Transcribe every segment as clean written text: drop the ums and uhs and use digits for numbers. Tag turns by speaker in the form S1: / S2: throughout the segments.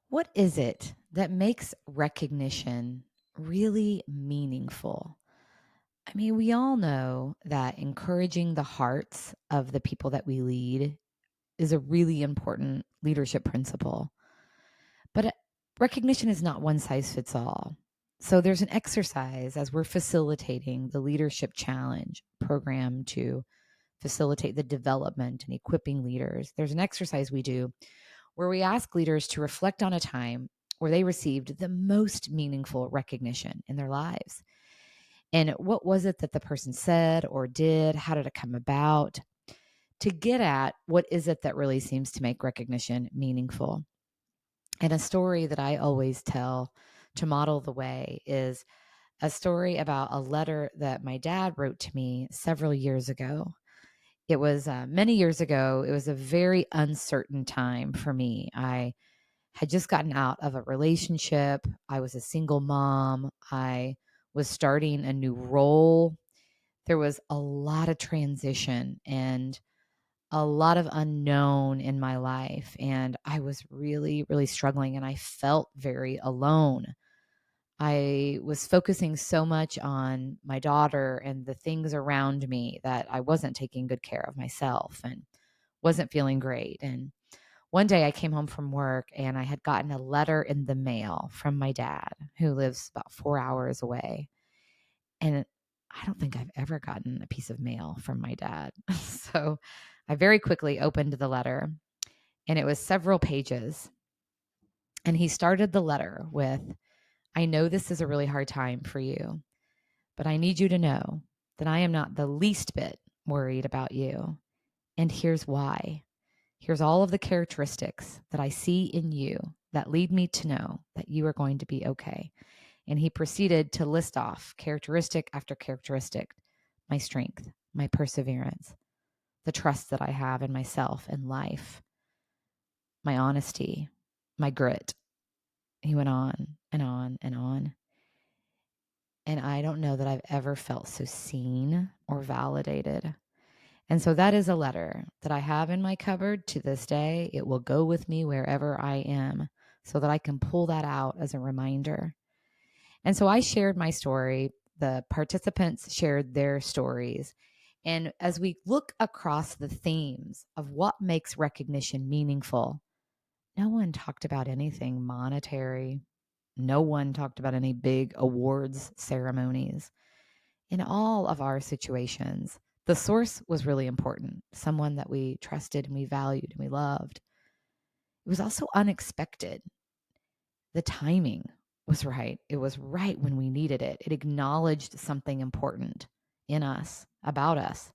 S1: What is it that makes recognition really meaningful? I mean, we all know that encouraging the hearts of the people that we lead is a really important leadership principle. But recognition is not one size fits all. So there's an exercise as we're facilitating the Leadership Challenge program to facilitate the development and equipping leaders. There's an exercise we do where we ask leaders to reflect on a time where they received the most meaningful recognition in their lives. And what was it that the person said or did? How did it come about? To get at what is it that really seems to make recognition meaningful. And a story that I always tell to model the way is a story about a letter that my dad wrote to me several years ago. It was many years ago. It was a very uncertain time for me. I had just gotten out of a relationship. I was a single mom. I was starting a new role. There was a lot of transition and a lot of unknown in my life. And I was really, really struggling and I felt very alone. I was focusing so much on my daughter and the things around me that I wasn't taking good care of myself and wasn't feeling great. And one day I came home from work and I had gotten a letter in the mail from my dad, who lives about 4 hours away. And I don't think I've ever gotten a piece of mail from my dad. So I very quickly opened the letter and it was several pages. And he started the letter with, I know this is a really hard time for you, but I need you to know that I am not the least bit worried about you. And here's why. Here's all of the characteristics that I see in you that lead me to know that you are going to be okay. And he proceeded to list off characteristic after characteristic: my strength, my perseverance, the trust that I have in myself and life, my honesty, my grit. He went on and on and on. And I don't know that I've ever felt so seen or validated. And so that is a letter that I have in my cupboard to this day. It will go with me wherever I am so that I can pull that out as a reminder. And so I shared my story. The participants shared their stories. And as we look across the themes of what makes recognition meaningful, no one talked about anything monetary. No one talked about any big awards ceremonies. In all of our situations, the source was really important, someone that we trusted and we valued and we loved. It was also unexpected. The timing was right. It was right when we needed it. It acknowledged something important in us, about us.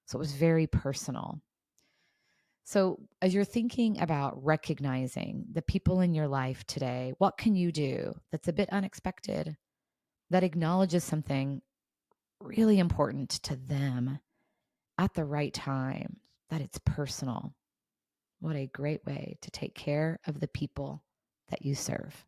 S1: So it was very personal. So, as you're thinking about recognizing the people in your life today, what can you do that's a bit unexpected, that acknowledges something really important to them at the right time, that it's personal? What a great way to take care of the people that you serve.